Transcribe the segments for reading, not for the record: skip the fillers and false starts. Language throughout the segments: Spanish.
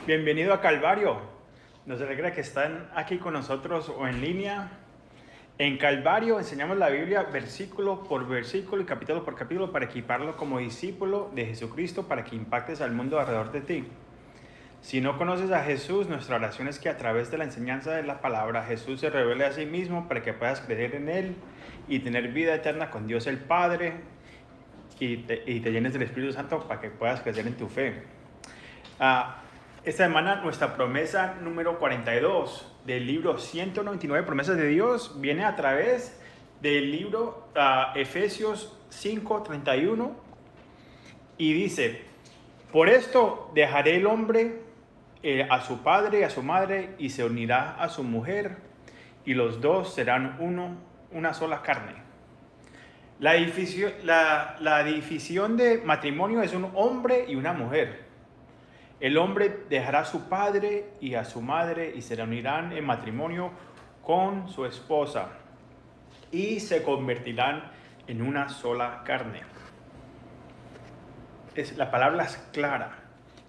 Bienvenido a Calvario. Nos alegra que están aquí con nosotros o en línea. En Calvario enseñamos la Biblia versículo por versículo y capítulo por capítulo para equiparlo como discípulo de Jesucristo para que impactes al mundo alrededor de ti. Si no conoces a Jesús, nuestra oración es que a través de la enseñanza de la palabra Jesús se revele a sí mismo para que puedas creer en Él y tener vida eterna con Dios el Padre y te llenes del Espíritu Santo para que puedas crecer en tu fe. Esta semana nuestra promesa número 42 del libro 199 promesas de Dios viene a través del libro Efesios 5:31 y dice: por esto dejaré el hombre a su padre y a su madre y se unirá a su mujer y los dos serán una sola carne. La división de matrimonio es un hombre y una mujer. El hombre dejará a su padre y a su madre y se reunirán en matrimonio con su esposa y se convertirán en una sola carne. La palabra es clara.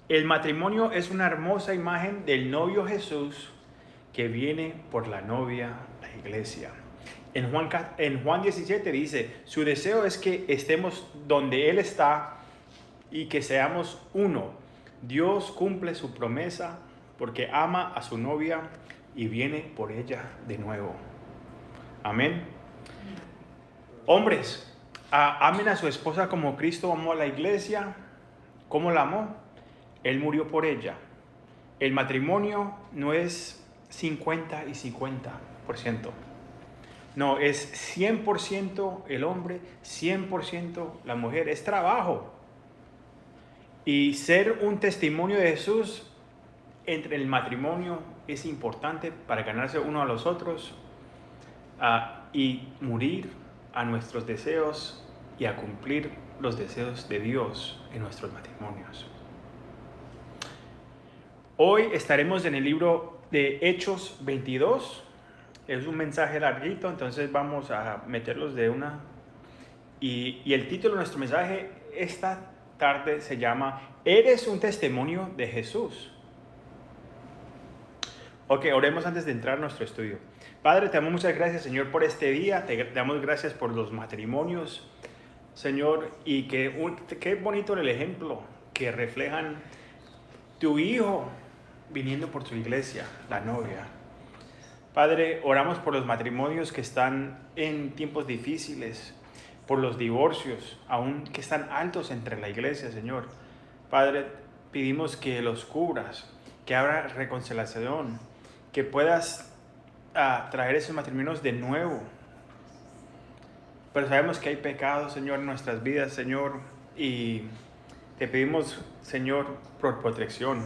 El matrimonio es una hermosa imagen del novio Jesús que viene por la novia, la iglesia. En Juan 17 dice: su deseo es que estemos donde Él está y que seamos uno. Dios cumple su promesa porque ama a su novia y viene por ella de nuevo. Amén. Hombres, amen a su esposa como Cristo amó a la iglesia. ¿Cómo la amó? Él murió por ella. El matrimonio no es 50 y 50%. No, es 100% el hombre, 100% la mujer. Es trabajo. Y ser un testimonio de Jesús entre el matrimonio es importante para ganarse uno a los otros y morir a nuestros deseos y a cumplir los deseos de Dios en nuestros matrimonios. Hoy estaremos en el libro de Hechos 22. Es un mensaje larguito, entonces vamos a meterlos de una. Y el título de nuestro mensaje esta tarde se llama ¿Eres un testimonio de Jesús? Ok, oremos antes de entrar a nuestro estudio. Padre, te damos muchas gracias, Señor, por este día. Te damos gracias por los matrimonios, Señor, y qué bonito el ejemplo que reflejan tu Hijo viniendo por tu iglesia, la novia. Padre, oramos por los matrimonios que están en tiempos difíciles, por los divorcios, aún que están altos entre la iglesia, Señor. Padre, pedimos que los cubras, que habrá reconciliación, que puedas traer esos matrimonios de nuevo. Pero sabemos que hay pecados, Señor, en nuestras vidas, Señor, y te pedimos, Señor, por protección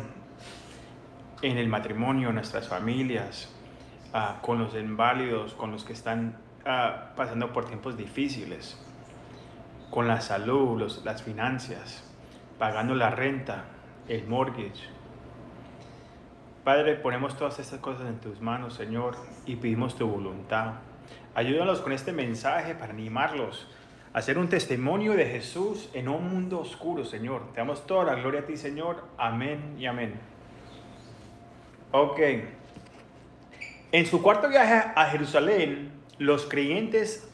en el matrimonio, en nuestras familias, con los inválidos, con los que están pasando por tiempos difíciles, con la salud, las finanzas, pagando la renta, el mortgage. Padre, ponemos todas estas cosas en tus manos, Señor, y pedimos tu voluntad. Ayúdanos con este mensaje para animarlos a ser un testimonio de Jesús en un mundo oscuro, Señor. Te damos toda la gloria a ti, Señor. Amén y amén. Ok. En su cuarto viaje a Jerusalén, los creyentes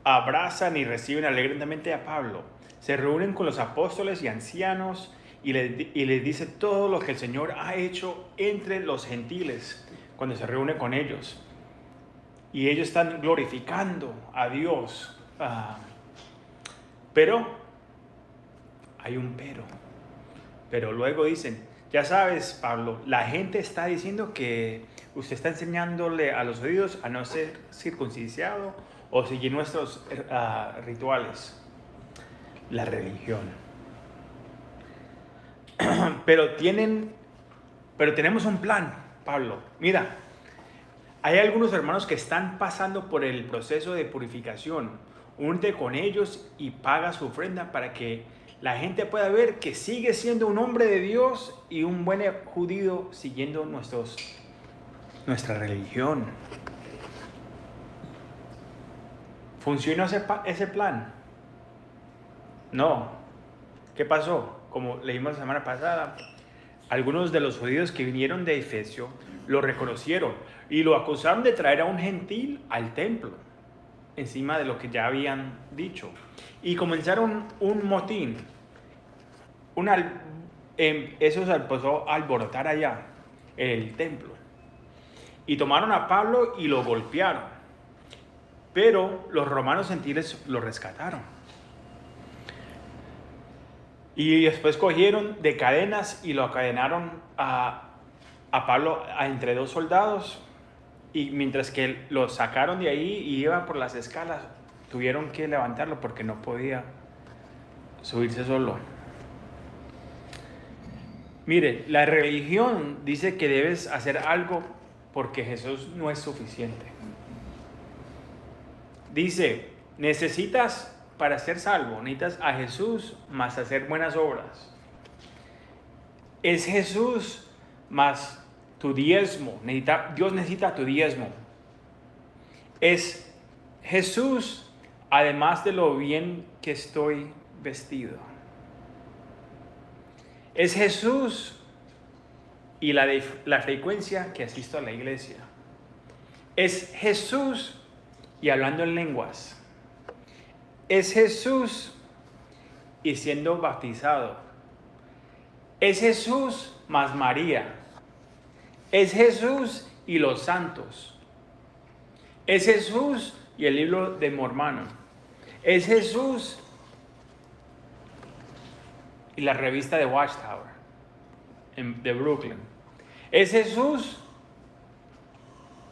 abrazan y reciben alegremente a Pablo. Se reúnen con los apóstoles y ancianos y les dice todo lo que el Señor ha hecho entre los gentiles cuando se reúne con ellos. Y ellos están glorificando a Dios. Pero hay un pero. Pero luego dicen: ya sabes, Pablo, la gente está diciendo que usted está enseñándole a los judíos a no ser circuncidado o seguir nuestros rituales, la religión. Pero tenemos un plan, Pablo. Mira, hay algunos hermanos que están pasando por el proceso de purificación. Únete con ellos y paga su ofrenda para que la gente pueda ver que sigue siendo un hombre de Dios y un buen judío siguiendo nuestra religión. ¿Funcionó ese plan? No. ¿Qué pasó? Como leímos la semana pasada, algunos de los judíos que vinieron de Efesio lo reconocieron y lo acusaron de traer a un gentil al templo, encima de lo que ya habían dicho. Y comenzaron un motín. Eso se empezó a alborotar allá, en el templo. Y tomaron a Pablo y lo golpearon. Pero los romanos gentiles lo rescataron. Y después cogieron de cadenas y lo acadenaron a Pablo entre dos soldados. Y mientras que lo sacaron de ahí y iba por las escalas, tuvieron que levantarlo porque no podía subirse solo. Mire, la religión dice que debes hacer algo porque Jesús no es suficiente. Dice, necesitas, para ser salvo, necesitas a Jesús más hacer buenas obras. Es Jesús más tu diezmo. Dios necesita tu diezmo. Es Jesús, además de lo bien que estoy vestido. Es Jesús y la frecuencia que asisto a la iglesia. Es Jesús y hablando en lenguas. Es Jesús y siendo bautizado. Es Jesús más María. Es Jesús y los santos. Es Jesús y el libro de Mormón. Es Jesús y la revista de Watchtower de Brooklyn. Es Jesús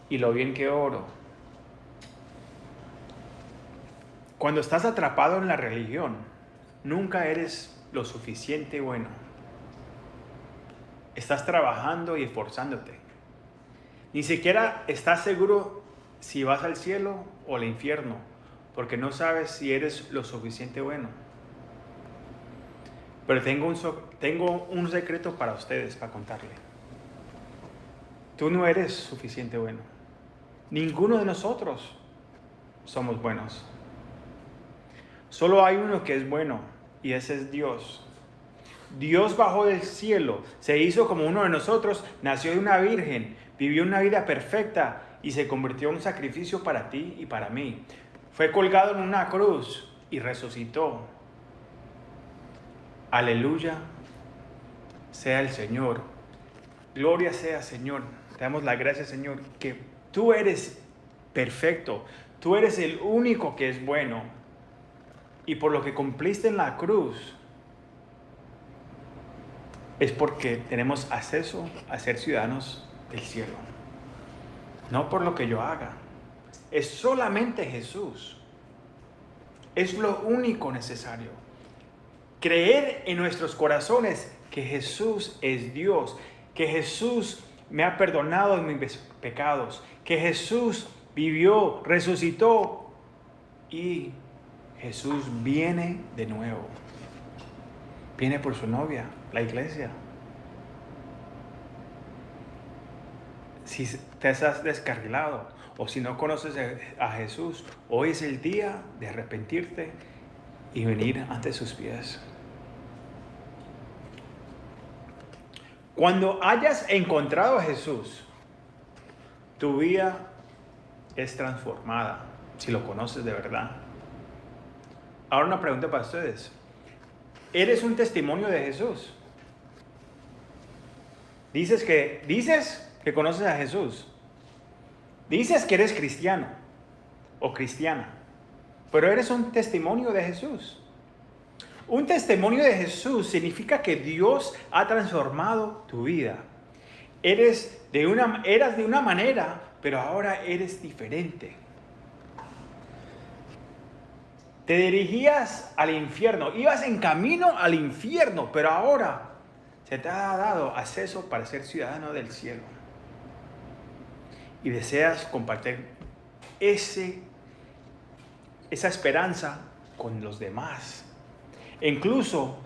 y lo bien que oro. Cuando estás atrapado en la religión, nunca eres lo suficiente bueno. Estás trabajando y esforzándote. Ni siquiera estás seguro si vas al cielo o al infierno, porque no sabes si eres lo suficiente bueno. Pero tengo un secreto para ustedes, para contarle. Tú no eres suficiente bueno. Ninguno de nosotros somos buenos. Solo hay uno que es bueno, y ese es Dios. Dios bajó del cielo, se hizo como uno de nosotros, nació de una virgen, vivió una vida perfecta y se convirtió en un sacrificio para ti y para mí. Fue colgado en una cruz y resucitó. Aleluya sea el Señor. Gloria sea, Señor. Te damos la gracia, Señor, que tú eres perfecto. Tú eres el único que es bueno. Y por lo que cumpliste en la cruz, es porque tenemos acceso a ser ciudadanos del cielo. No por lo que yo haga. Es solamente Jesús. Es lo único necesario. Creer en nuestros corazones que Jesús es Dios, que Jesús me ha perdonado de mis pecados, que Jesús vivió, resucitó y Jesús viene de nuevo. Viene por su novia, la iglesia. Si te has descarrilado o si no conoces a Jesús, hoy es el día de arrepentirte y venir ante sus pies. Cuando hayas encontrado a Jesús, tu vida es transformada, si lo conoces de verdad. Ahora una pregunta para ustedes. ¿Eres un testimonio de Jesús? Dices que conoces a Jesús. Dices que eres cristiano o cristiana, pero eres un testimonio de Jesús. Un testimonio de Jesús significa que Dios ha transformado tu vida. Eras de una manera, pero ahora eres diferente. Te dirigías al infierno, ibas en camino al infierno, pero ahora se te ha dado acceso para ser ciudadano del cielo. Y deseas compartir esa esperanza con los demás. E incluso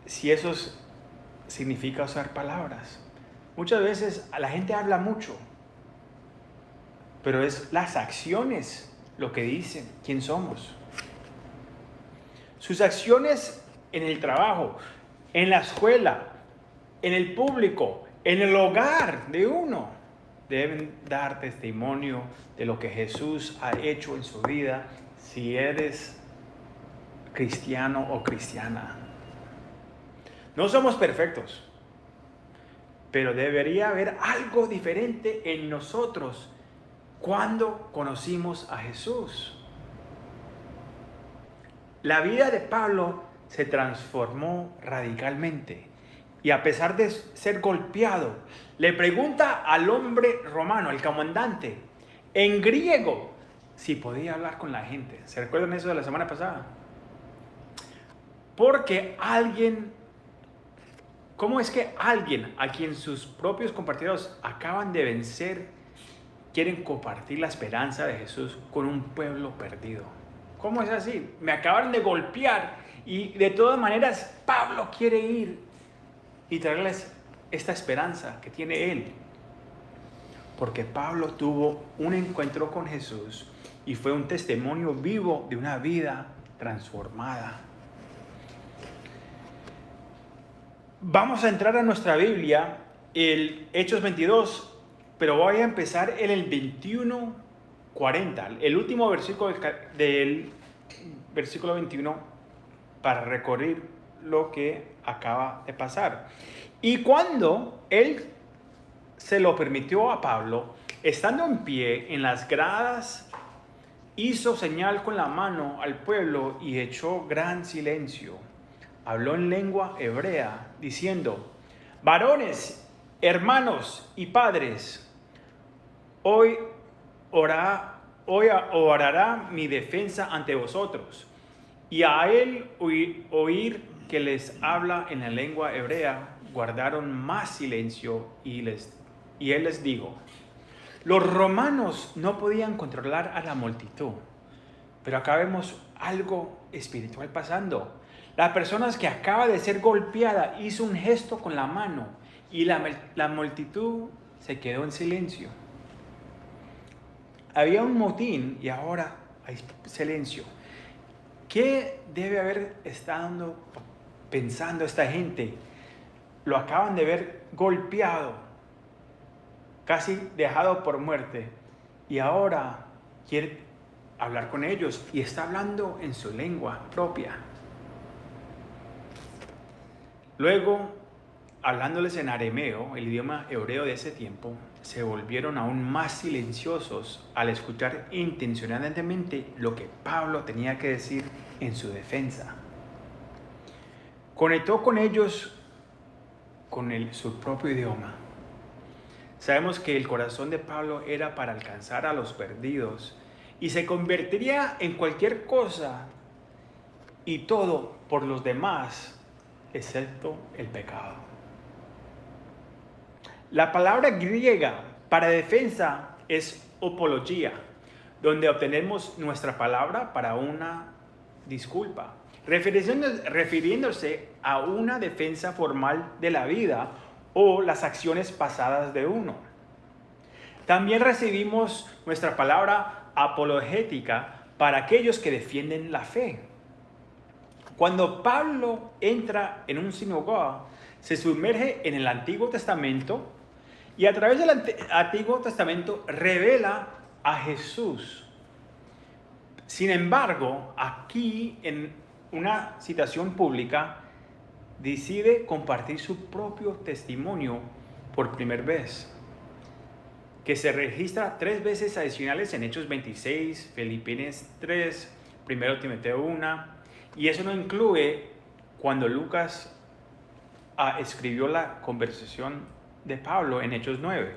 si eso significa usar palabras. Muchas veces la gente habla mucho, pero es las acciones lo que dicen quién somos. Sus acciones en el trabajo, en la escuela, en el público, en el hogar de uno, deben dar testimonio de lo que Jesús ha hecho en su vida, si eres cristiano o cristiana. No somos perfectos, pero debería haber algo diferente en nosotros cuando conocimos a Jesús. La vida de Pablo se transformó radicalmente y a pesar de ser golpeado, le pregunta al hombre romano, al comandante, en griego, si podía hablar con la gente. ¿Se recuerdan eso de la semana pasada? Porque ¿cómo es que alguien a quien sus propios compañeros acaban de vencer quieren compartir la esperanza de Jesús con un pueblo perdido? ¿Cómo es así? Me acabaron de golpear y de todas maneras Pablo quiere ir y traerles esta esperanza que tiene él. Porque Pablo tuvo un encuentro con Jesús y fue un testimonio vivo de una vida transformada. Vamos a entrar a nuestra Biblia, el Hechos 22, pero voy a empezar en el 21:40, el último versículo del versículo 21, para recorrer lo que acaba de pasar. Y cuando él se lo permitió a Pablo, estando en pie en las gradas, hizo señal con la mano al pueblo y echó gran silencio. Habló en lengua hebrea, diciendo: varones, hermanos y padres, hoy orará mi defensa ante vosotros. Y a él oír que les habla en la lengua hebrea, guardaron más silencio y él les dijo: los romanos no podían controlar a la multitud, pero acá vemos algo espiritual pasando. La persona que acaba de ser golpeada hizo un gesto con la mano y la multitud se quedó en silencio. Había un motín y ahora hay silencio. ¿Qué debe haber estado pensando esta gente? Lo acaban de ver golpeado, casi dejado por muerte, y ahora quiere hablar con ellos y está hablando en su lengua propia. Luego, hablándoles en arameo, el idioma hebreo de ese tiempo, se volvieron aún más silenciosos al escuchar intencionadamente lo que Pablo tenía que decir en su defensa. Conectó con ellos con su propio idioma. Sabemos que el corazón de Pablo era para alcanzar a los perdidos y se convertiría en cualquier cosa y todo por los demás, excepto el pecado. La palabra griega para defensa es apología, donde obtenemos nuestra palabra para una disculpa, refiriéndose a una defensa formal de la vida o las acciones pasadas de uno. También recibimos nuestra palabra apologética para aquellos que defienden la fe. Cuando Pablo entra en un sinagoga, se sumerge en el Antiguo Testamento y a través del Antiguo Testamento revela a Jesús. Sin embargo, aquí en una citación pública, decide compartir su propio testimonio por primera vez, que se registra 3 veces adicionales en Hechos 26, Filipenses 3, 1 Timoteo 1, y eso no incluye cuando Lucas escribió la conversación de Pablo en Hechos 9.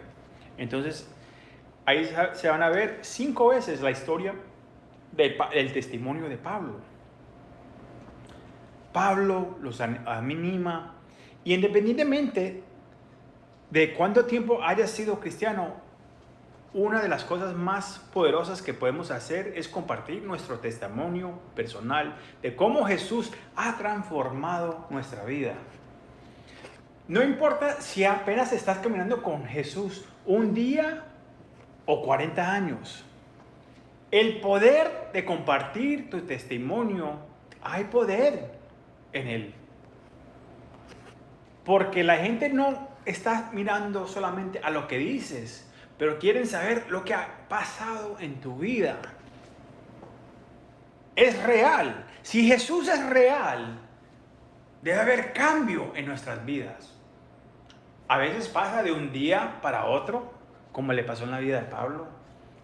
Entonces, ahí se van a ver 5 veces la historia del testimonio de Pablo. Pablo los anima y independientemente de cuánto tiempo haya sido cristiano, una de las cosas más poderosas que podemos hacer es compartir nuestro testimonio personal de cómo Jesús ha transformado nuestra vida. No importa si apenas estás caminando con Jesús un día o 40 años. El poder de compartir tu testimonio, hay poder en él. Porque la gente no está mirando solamente a lo que dices, pero quieren saber lo que ha pasado en tu vida. Es real. Si Jesús es real, debe haber cambio en nuestras vidas. A veces pasa de un día para otro, como le pasó en la vida de Pablo,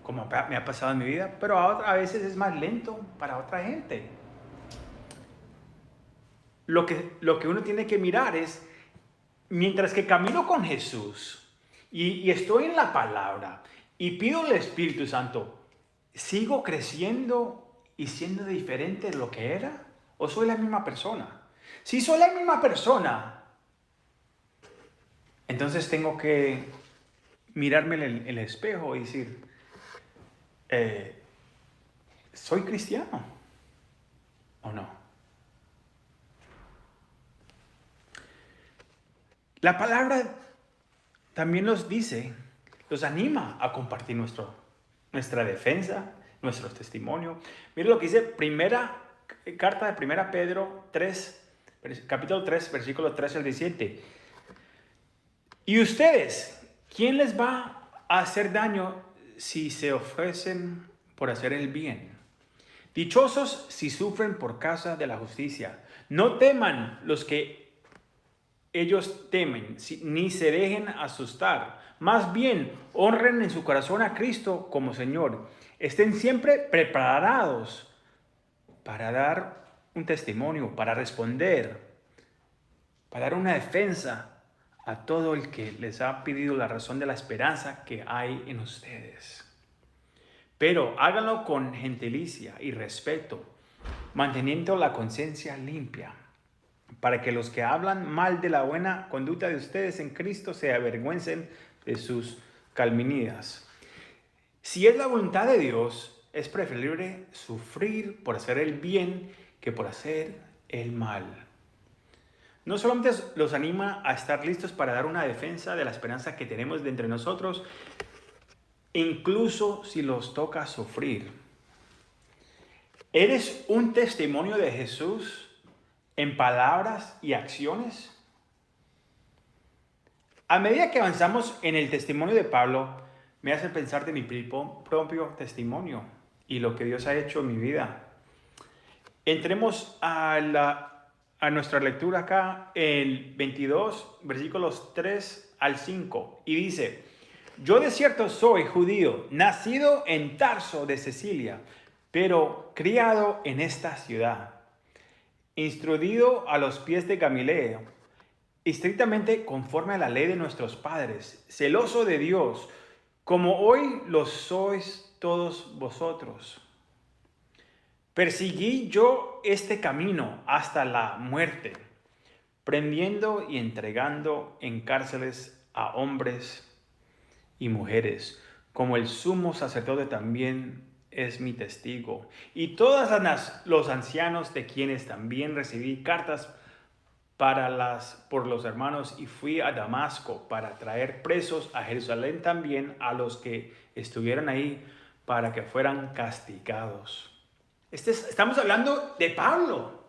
como me ha pasado en mi vida, pero a veces es más lento para otra gente. Lo que uno tiene que mirar es, mientras que camino con Jesús y estoy en la palabra y pido al Espíritu Santo, ¿sigo creciendo y siendo diferente de lo que era? ¿O soy la misma persona? Si soy la misma persona, entonces tengo que mirarme en el espejo y decir, ¿soy cristiano o no? La palabra también nos dice, nos anima a compartir nuestra defensa, nuestro testimonio. Mire lo que dice carta de 1 Pedro 3, capítulo 3, versículo 13 al 17. ¿Y ustedes, quién les va a hacer daño si se ofrecen por hacer el bien? Dichosos si sufren por causa de la justicia. No teman los que ellos temen, ni se dejen asustar. Más bien, honren en su corazón a Cristo como Señor. Estén siempre preparados para dar un testimonio, para responder, para dar una defensa a todo el que les ha pedido la razón de la esperanza que hay en ustedes. Pero háganlo con gentilicia y respeto, manteniendo la conciencia limpia, para que los que hablan mal de la buena conducta de ustedes en Cristo se avergüencen de sus calumnias. Si es la voluntad de Dios, es preferible sufrir por hacer el bien que por hacer el mal. No solamente los anima a estar listos para dar una defensa de la esperanza que tenemos de entre nosotros, incluso si los toca sufrir. ¿Eres un testimonio de Jesús en palabras y acciones? A medida que avanzamos en el testimonio de Pablo, me hace pensar de mi propio testimonio y lo que Dios ha hecho en mi vida. Entremos a nuestra lectura acá, el 22, versículos 3 al 5, y dice: yo de cierto soy judío, nacido en Tarso de Cilicia, pero criado en esta ciudad, instruido a los pies de Gamaliel, estrictamente conforme a la ley de nuestros padres, celoso de Dios, como hoy lo sois todos vosotros. Perseguí yo este camino hasta la muerte, prendiendo y entregando en cárceles a hombres y mujeres, como el sumo sacerdote también es mi testigo, y todos los ancianos de quienes también recibí cartas por los hermanos, y fui a Damasco para traer presos a Jerusalén también a los que estuvieran ahí, para que fueran castigados. Estamos hablando de Pablo.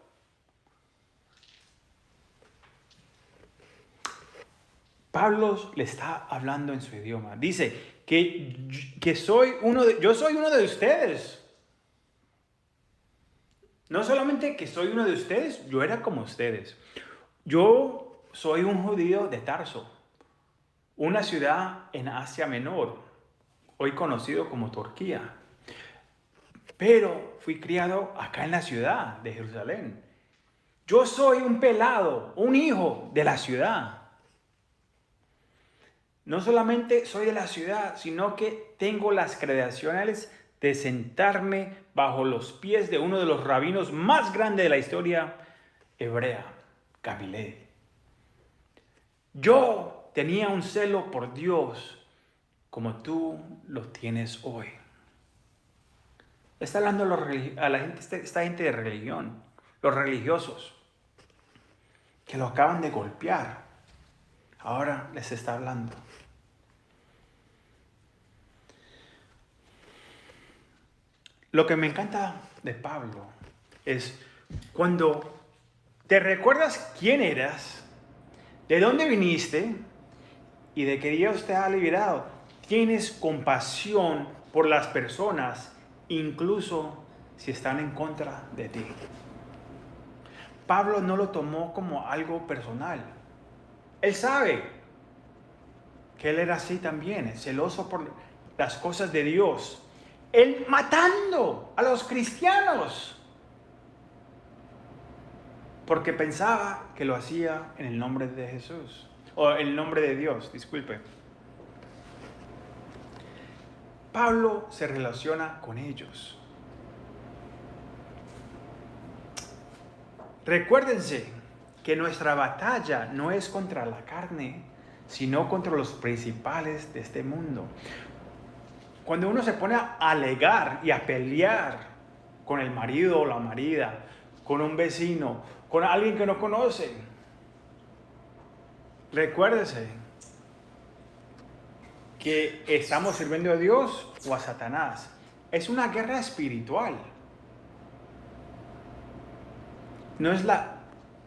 Pablo le está hablando en su idioma. Dice que yo soy uno de ustedes. No solamente que soy uno de ustedes, yo era como ustedes. Yo soy un judío de Tarso, una ciudad en Asia Menor, hoy conocido como Turquía. Pero fui criado acá en la ciudad de Jerusalén. Yo soy un pelado, un hijo de la ciudad. No solamente soy de la ciudad, sino que tengo las credenciales de sentarme bajo los pies de uno de los rabinos más grandes de la historia hebrea, Gamaliel. Yo tenía un celo por Dios como tú lo tienes hoy. Está hablando a la gente, esta gente de religión, los religiosos, que lo acaban de golpear. Ahora les está hablando. Lo que me encanta de Pablo es cuando te recuerdas quién eras, ¿De dónde viniste y de qué Dios te ha liberado? Tienes compasión por las personas, incluso si están en contra de ti. Pablo no lo tomó como algo personal. Él sabe que él era así también, celoso por las cosas de Dios. Él matando a los cristianos porque pensaba que lo hacía en el nombre de Jesús, o en el nombre de Dios, disculpe. Pablo se relaciona con ellos. Recuérdense que nuestra batalla no es contra la carne, sino contra los principales de este mundo. Cuando uno se pone a alegar y a pelear con el marido o la marida, con un vecino, con alguien que no conoce, recuérdese que estamos sirviendo a Dios o a Satanás. Es una guerra espiritual.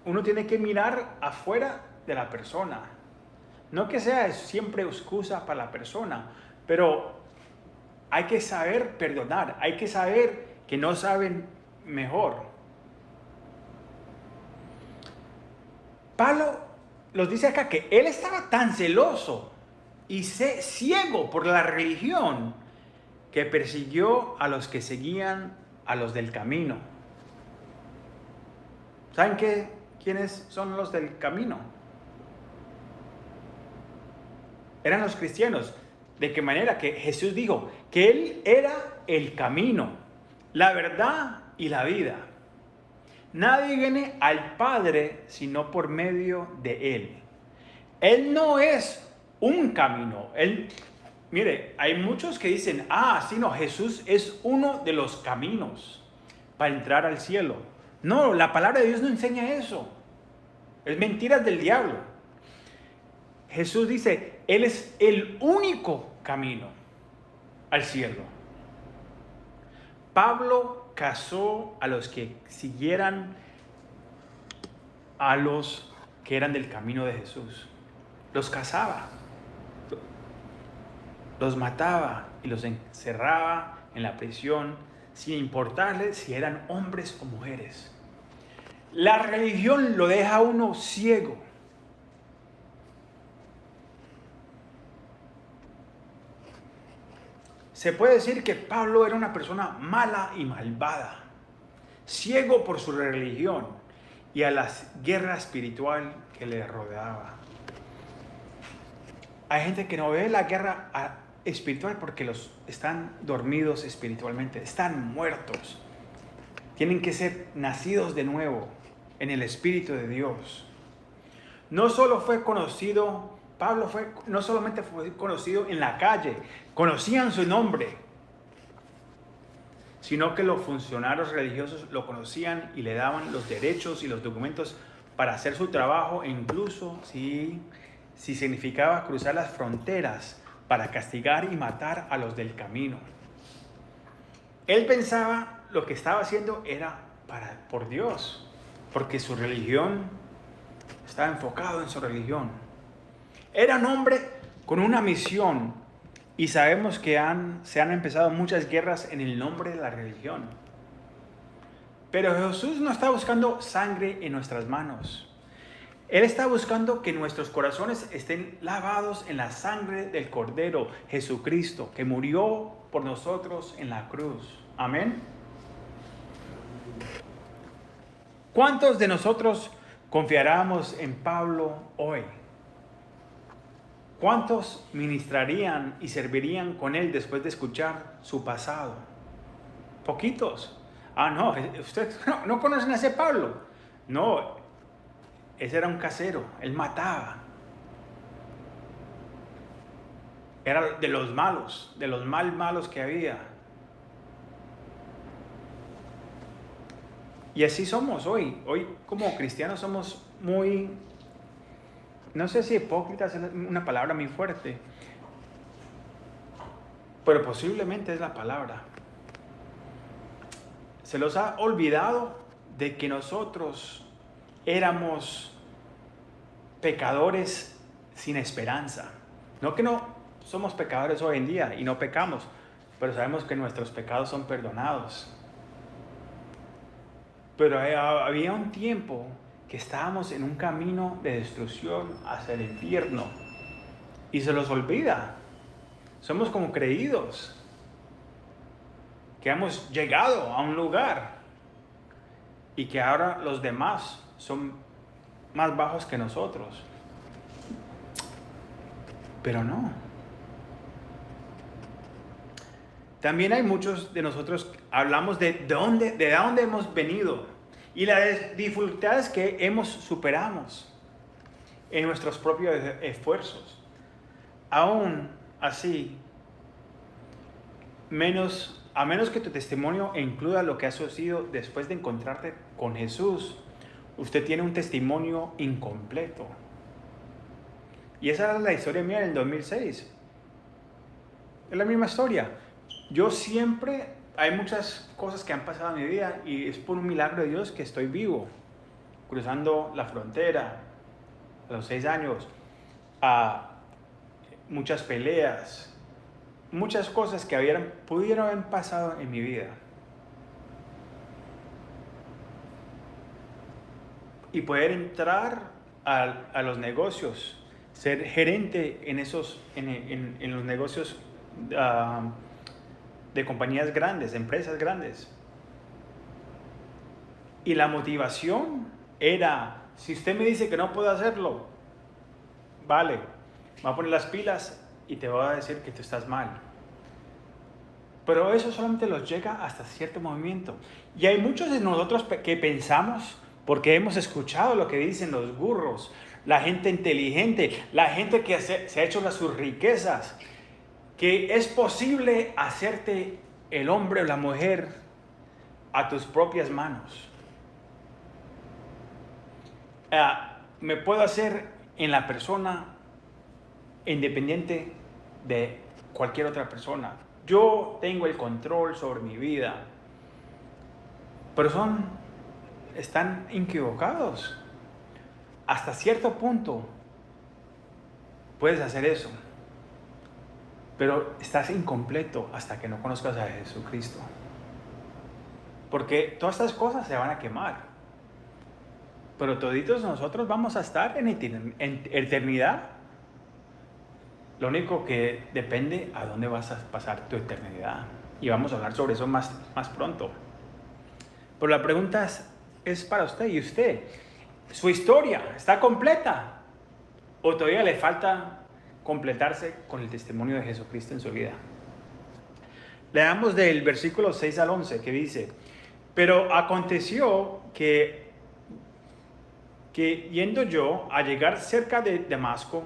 Uno tiene que mirar afuera de la persona. No que sea siempre excusa para la persona, pero hay que saber perdonar, hay que saber que no saben mejor. Pablo nos dice acá que él estaba tan celoso y ciego por la religión que persiguió a los que seguían a los del camino. ¿Saben quiénes son los del camino? Eran los cristianos. ¿De qué manera? Que Jesús dijo que Él era el camino, la verdad y la vida. Nadie viene al Padre sino por medio de Él. Él no es un camino. Mire, hay muchos que dicen, sí, no, Jesús es uno de los caminos para entrar al cielo. No, la palabra de Dios no enseña eso. Es mentiras del diablo. Jesús dice, Él es el único camino al cielo. Pablo casó a los que siguieran a los que eran del camino de Jesús. Los casaba, los mataba y los encerraba en la prisión sin importarles si eran hombres o mujeres. La religión lo deja a uno ciego. Se puede decir que Pablo era una persona mala y malvada, ciego por su religión y a la guerra espiritual que le rodeaba. Hay gente que no ve la guerra espiritual porque los están dormidos espiritualmente, están muertos. Tienen que ser nacidos de nuevo en el Espíritu de Dios. No solo fue conocido, Pablo no solamente fue conocido en la calle, conocían su nombre, sino que los funcionarios religiosos lo conocían y le daban los derechos y los documentos para hacer su trabajo, e incluso si significaba cruzar las fronteras para castigar y matar a los del camino. Él pensaba lo que estaba haciendo era por Dios, porque su religión estaba enfocado en su religión. Era un hombre con una misión y sabemos que se han empezado muchas guerras en el nombre de la religión. Pero Jesús no está buscando sangre en nuestras manos. Él está buscando que nuestros corazones estén lavados en la sangre del Cordero Jesucristo, que murió por nosotros en la cruz. Amén. ¿Cuántos de nosotros confiáramos en Pablo hoy? ¿Cuántos ministrarían y servirían con él después de escuchar su pasado? Poquitos. No, ustedes no conocen a ese Pablo. No, ese era un casero, él mataba. Era de los malos, de los malos que había. Y así somos hoy. Hoy como cristianos somos muy, no sé si hipócritas es una palabra muy fuerte, pero posiblemente es la palabra. Se los ha olvidado de que nosotros éramos pecadores sin esperanza. No que no somos pecadores hoy en día y no pecamos, pero sabemos que nuestros pecados son perdonados. Pero había un tiempo que estábamos en un camino de destrucción hacia el infierno y se los olvida. Somos como creídos que hemos llegado a un lugar y que ahora los demás son más bajos que nosotros. Pero no. También hay muchos de nosotros hablamos de dónde hemos venido y las dificultades que superamos en nuestros propios esfuerzos. Aún así, a menos que tu testimonio incluya lo que has sucedido después de encontrarte con Jesús, usted tiene un testimonio incompleto. Y esa es la historia mía del 2006. Es la misma historia. Hay muchas cosas que han pasado en mi vida y es por un milagro de Dios que estoy vivo. Cruzando la frontera a los 6 años, muchas peleas, muchas cosas que pudieron haber pasado en mi vida. Y poder entrar a los negocios, ser gerente en los negocios de compañías grandes, de empresas grandes. Y la motivación era, si usted me dice que no puedo hacerlo, vale, me voy a poner las pilas y te voy a decir que tú estás mal. Pero eso solamente los llega hasta cierto movimiento. Y hay muchos de nosotros que pensamos, porque hemos escuchado lo que dicen los gurús, la gente inteligente, la gente que se ha hecho sus riquezas, que es posible hacerte el hombre o la mujer a tus propias manos. Me puedo hacer en la persona independiente de cualquier otra persona. Yo tengo el control sobre mi vida. Pero están equivocados. Hasta cierto punto puedes hacer eso. Pero estás incompleto hasta que no conozcas a Jesucristo. Porque todas estas cosas se van a quemar. Pero toditos nosotros vamos a estar en eternidad. Lo único que depende a dónde vas a pasar tu eternidad. Y vamos a hablar sobre eso más pronto. Pero la pregunta es para usted y usted. ¿Su historia está completa? ¿O todavía le falta completarse con el testimonio de Jesucristo en su vida? Leamos del versículo 6 al 11 que dice: pero aconteció que yendo yo a llegar cerca de Damasco,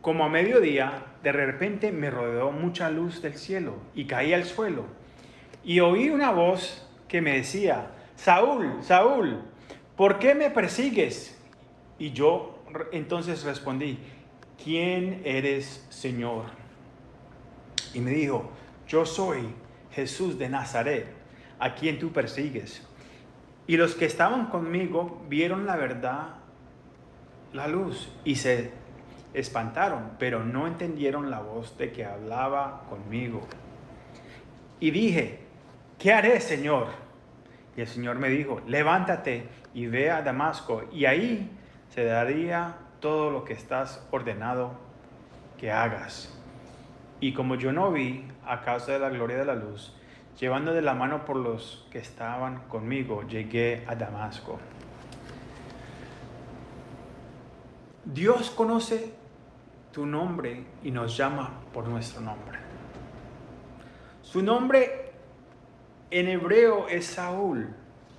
como a mediodía, de repente me rodeó mucha luz del cielo y caí al suelo. Y oí una voz que me decía: Saúl, Saúl, ¿por qué me persigues? Y yo entonces respondí: ¿quién eres, Señor? Y me dijo: yo soy Jesús de Nazaret, a quien tú persigues. Y los que estaban conmigo vieron la verdad, la luz, y se espantaron, pero no entendieron la voz de que hablaba conmigo. Y dije: ¿qué haré, Señor? Y el Señor me dijo: levántate y ve a Damasco, y ahí se daría todo lo que estás ordenado que hagas. Y como yo no vi, a causa de la gloria de la luz, llevando de la mano por los que estaban conmigo, llegué a Damasco. Dios conoce tu nombre y nos llama por nuestro nombre. Su nombre en hebreo es Saúl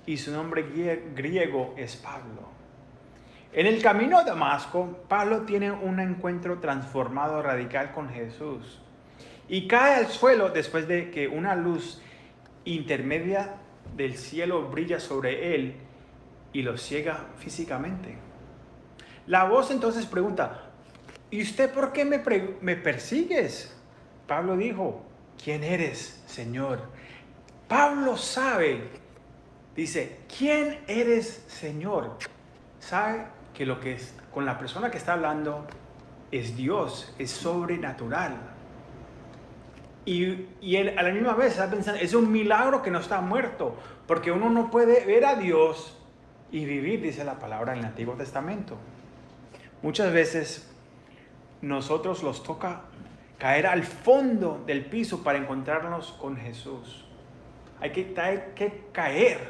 y su nombre griego es Pablo. En el camino a Damasco, Pablo tiene un encuentro transformado radical con Jesús y cae al suelo después de que una luz intermedia del cielo brilla sobre él y lo ciega físicamente. La voz entonces pregunta: ¿y usted por qué me persigues? Pablo dijo: ¿quién eres, Señor? Pablo sabe, dice: ¿quién eres, Señor? ¿Sabe que lo que es con la persona que está hablando es Dios, es sobrenatural. Y él a la misma vez está pensando, es un milagro que no está muerto, porque uno no puede ver a Dios y vivir, dice la palabra en el Antiguo Testamento. Muchas veces nosotros nos toca caer al fondo del piso para encontrarnos con Jesús. Hay que caer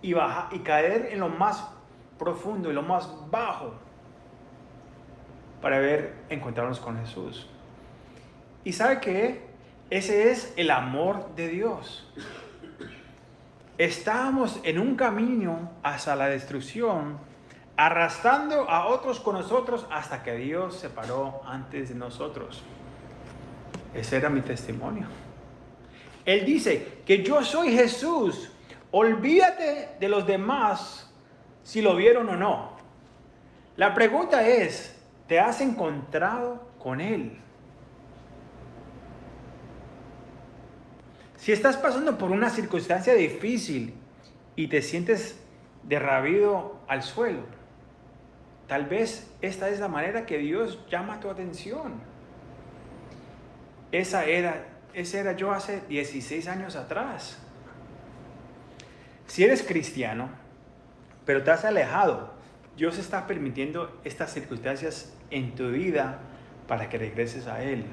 y bajar y caer en lo más profundo y lo más bajo para encontrarnos con Jesús. ¿Y sabe qué? Ese es el amor de Dios. Estábamos en un camino hacia la destrucción, arrastrando a otros con nosotros hasta que Dios se paró antes de nosotros. Ese era mi testimonio. Él dice que yo soy Jesús. Olvídate de los demás si lo vieron o no. La pregunta es, ¿te has encontrado con Él? Si estás pasando por una circunstancia difícil y te sientes derrabido al suelo, tal vez esta es la manera que Dios llama tu atención. Ese era yo hace 16 años atrás. Si eres cristiano, pero te has alejado, Dios está permitiendo estas circunstancias en tu vida para que regreses a Él.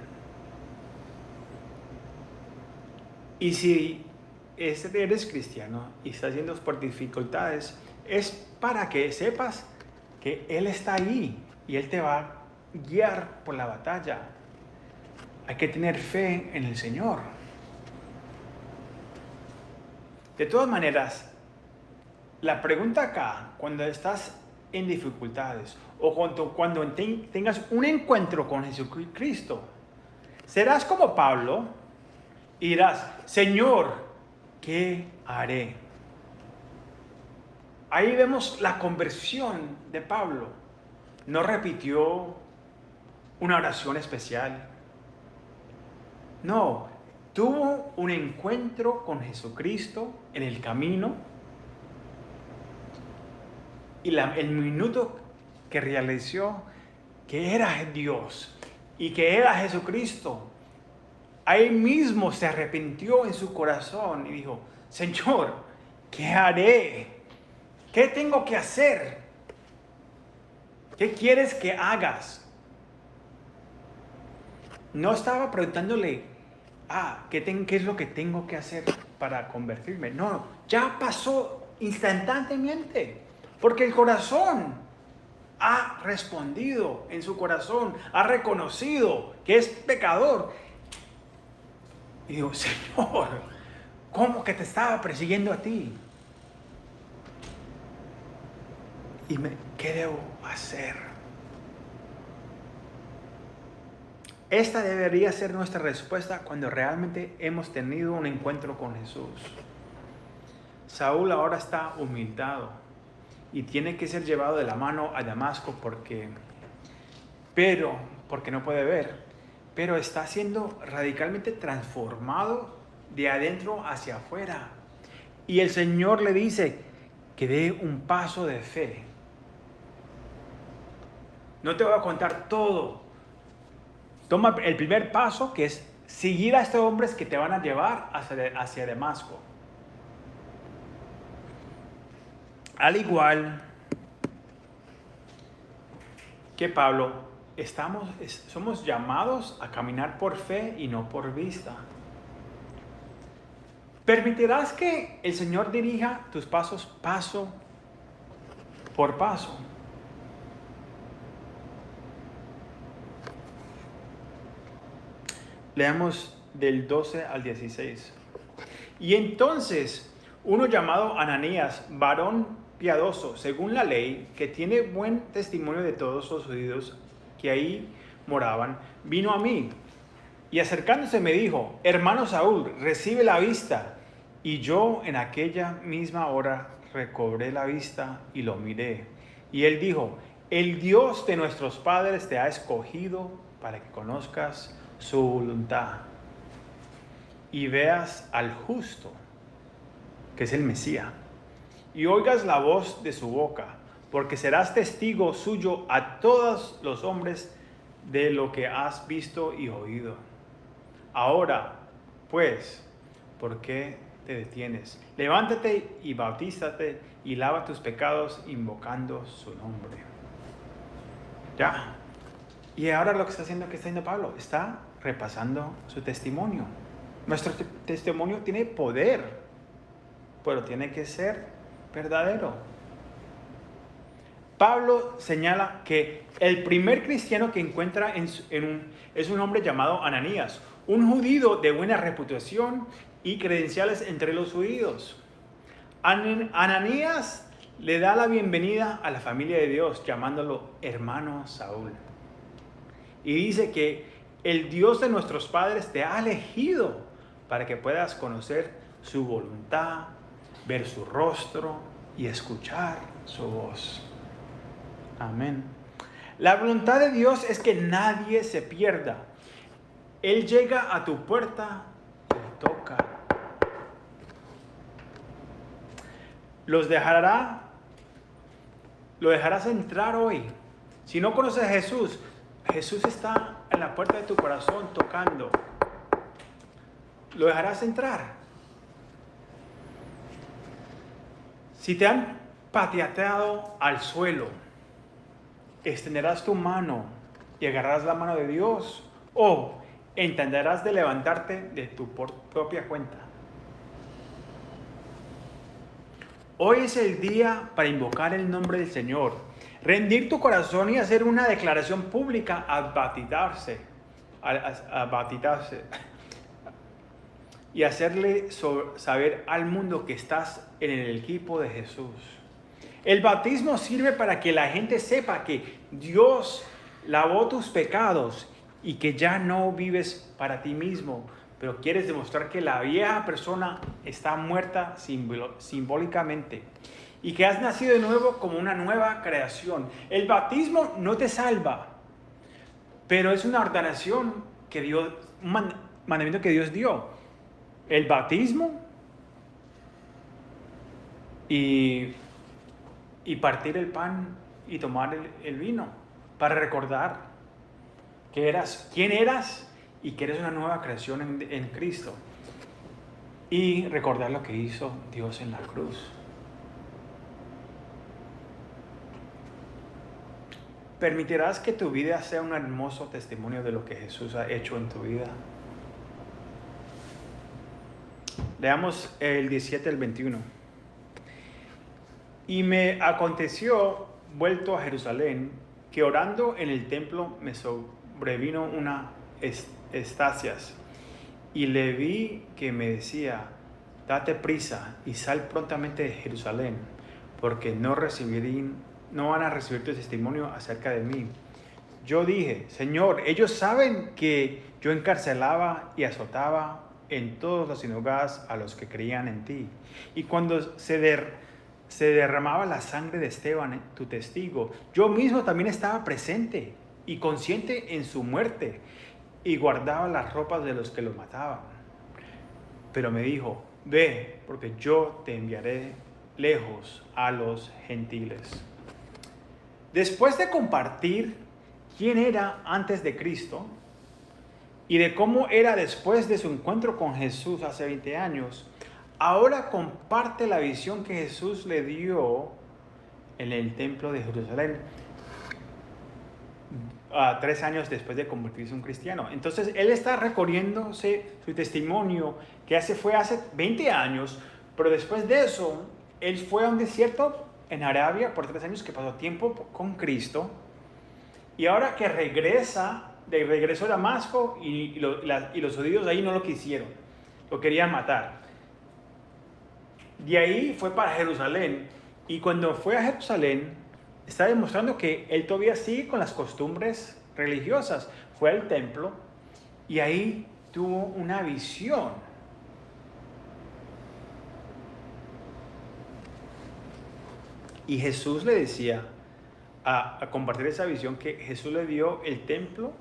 Y si eres cristiano y estás yendo por dificultades, es para que sepas que Él está ahí y Él te va a guiar por la batalla. Hay que tener fe en el Señor. De todas maneras, la pregunta acá, cuando estás en dificultades o cuando tengas un encuentro con Jesucristo, serás como Pablo y dirás, Señor, ¿qué haré? Ahí vemos la conversión de Pablo. No repitió una oración especial. No, tuvo un encuentro con Jesucristo en el camino. Y el minuto que realizó que era Dios y que era Jesucristo, ahí mismo se arrepintió en su corazón y dijo, Señor, ¿qué haré? ¿Qué tengo que hacer? ¿Qué quieres que hagas? No estaba preguntándole, ¿qué es lo que tengo que hacer para convertirme? No, ya pasó instantáneamente, porque el corazón ha respondido en su corazón, ha reconocido que es pecador. Y digo, Señor, ¿cómo que te estaba persiguiendo a ti? ¿Y qué debo hacer? Esta debería ser nuestra respuesta cuando realmente hemos tenido un encuentro con Jesús. Saúl ahora está humillado y tiene que ser llevado de la mano a Damasco porque no puede ver, pero está siendo radicalmente transformado de adentro hacia afuera. Y el Señor le dice que dé un paso de fe. No te voy a contar todo. Toma el primer paso, que es seguir a estos hombres que te van a llevar hacia Damasco. Al igual que Pablo, somos llamados a caminar por fe y no por vista. ¿Permitirás que el Señor dirija tus pasos paso por paso? Leamos del 12 al 16. Y entonces, uno llamado Ananías, varón piadoso, según la ley, que tiene buen testimonio de todos los judíos que ahí moraban, vino a mí. Y acercándose me dijo, hermano Saúl, recibe la vista. Y yo en aquella misma hora recobré la vista y lo miré. Y él dijo, el Dios de nuestros padres te ha escogido para que conozcas su voluntad y veas al justo, que es el Mesías, y oigas la voz de su boca, porque serás testigo suyo a todos los hombres de lo que has visto y oído. Ahora, pues, ¿por qué te detienes? Levántate y bautízate y lava tus pecados invocando su nombre. Ya. Y ahora lo que está haciendo Pablo, está repasando su testimonio. Nuestro testimonio tiene poder, pero tiene que ser verdadero. Pablo señala que el primer cristiano que encuentra es un hombre llamado Ananías, un judío de buena reputación y credenciales entre los judíos. Ananías le da la bienvenida a la familia de Dios, llamándolo hermano Saúl. Y dice que el Dios de nuestros padres te ha elegido para que puedas conocer su voluntad, ver su rostro y escuchar su voz. Amén. La voluntad de Dios es que nadie se pierda. Él llega a tu puerta y toca. Lo dejarás entrar hoy. Si no conoces a Jesús, Jesús está en la puerta de tu corazón tocando. ¿Lo dejarás entrar? Si te han pateado al suelo, extenderás tu mano y agarrarás la mano de Dios, o entenderás de levantarte de tu propia cuenta. Hoy es el día para invocar el nombre del Señor, rendir tu corazón y hacer una declaración pública al bautizarse y hacerle saber al mundo que estás en el equipo de Jesús. El bautismo sirve para que la gente sepa que Dios lavó tus pecados y que ya no vives para ti mismo, pero quieres demostrar que la vieja persona está muerta simbólicamente y que has nacido de nuevo como una nueva creación. El bautismo no te salva, pero es una ordenación que Dios, un mandamiento que Dios dio. El bautismo y partir el pan y tomar el vino para recordar quién eras y que eres una nueva creación en Cristo, y recordar lo que hizo Dios en la cruz. ¿Permitirás que tu vida sea un hermoso testimonio de lo que Jesús ha hecho en tu vida? Leamos el 17 al 21. Y me aconteció, vuelto a Jerusalén, que orando en el templo me sobrevino una estasias, y le vi que me decía: date prisa y sal prontamente de Jerusalén, porque no van a recibir tu testimonio acerca de mí. Yo dije: Señor, ellos saben que yo encarcelaba y azotaba en todas las sinagogas a los que creían en ti. Y cuando se derramaba la sangre de Esteban, tu testigo, yo mismo también estaba presente y consciente en su muerte, y guardaba las ropas de los que lo mataban. Pero me dijo: ve, porque yo te enviaré lejos a los gentiles. Después de compartir quién era antes de Cristo y de cómo era después de su encuentro con Jesús hace 20 años, ahora comparte la visión que Jesús le dio en el templo de Jerusalén, 3 años después de convertirse en un cristiano. Entonces él está recorriéndose su testimonio que fue hace 20 años, pero después de eso él fue a un desierto en Arabia por 3 años, que pasó tiempo con Cristo, y ahora que regresó a Damasco, y los judíos ahí no lo quisieron, lo querían matar. De ahí fue para Jerusalén, y cuando fue a Jerusalén está demostrando que él todavía sigue con las costumbres religiosas. Fue al templo y ahí tuvo una visión. Y Jesús le decía, a compartir esa visión, que Jesús le dio el templo,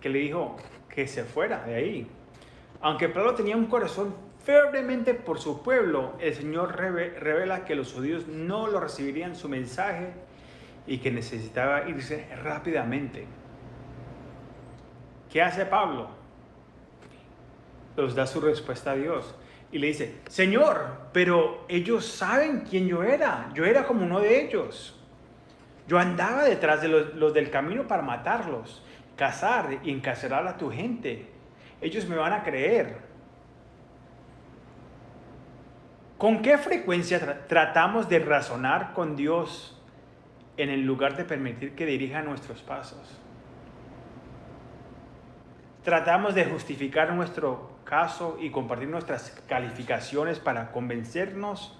que le dijo que se fuera de ahí. Aunque Pablo tenía un corazón fervientemente por su pueblo, el Señor revela que los judíos no lo recibirían su mensaje y que necesitaba irse rápidamente. ¿Qué hace Pablo? Les da su respuesta a Dios y le dice: Señor, pero ellos saben quién yo era como uno de ellos. Yo andaba detrás de los del camino para matarlos, cazar y encarcelar a tu gente. Ellos me van a creer. ¿Con qué frecuencia tratamos de razonar con Dios en el lugar de permitir que dirija nuestros pasos? Tratamos de justificar nuestro caso y compartir nuestras calificaciones para convencernos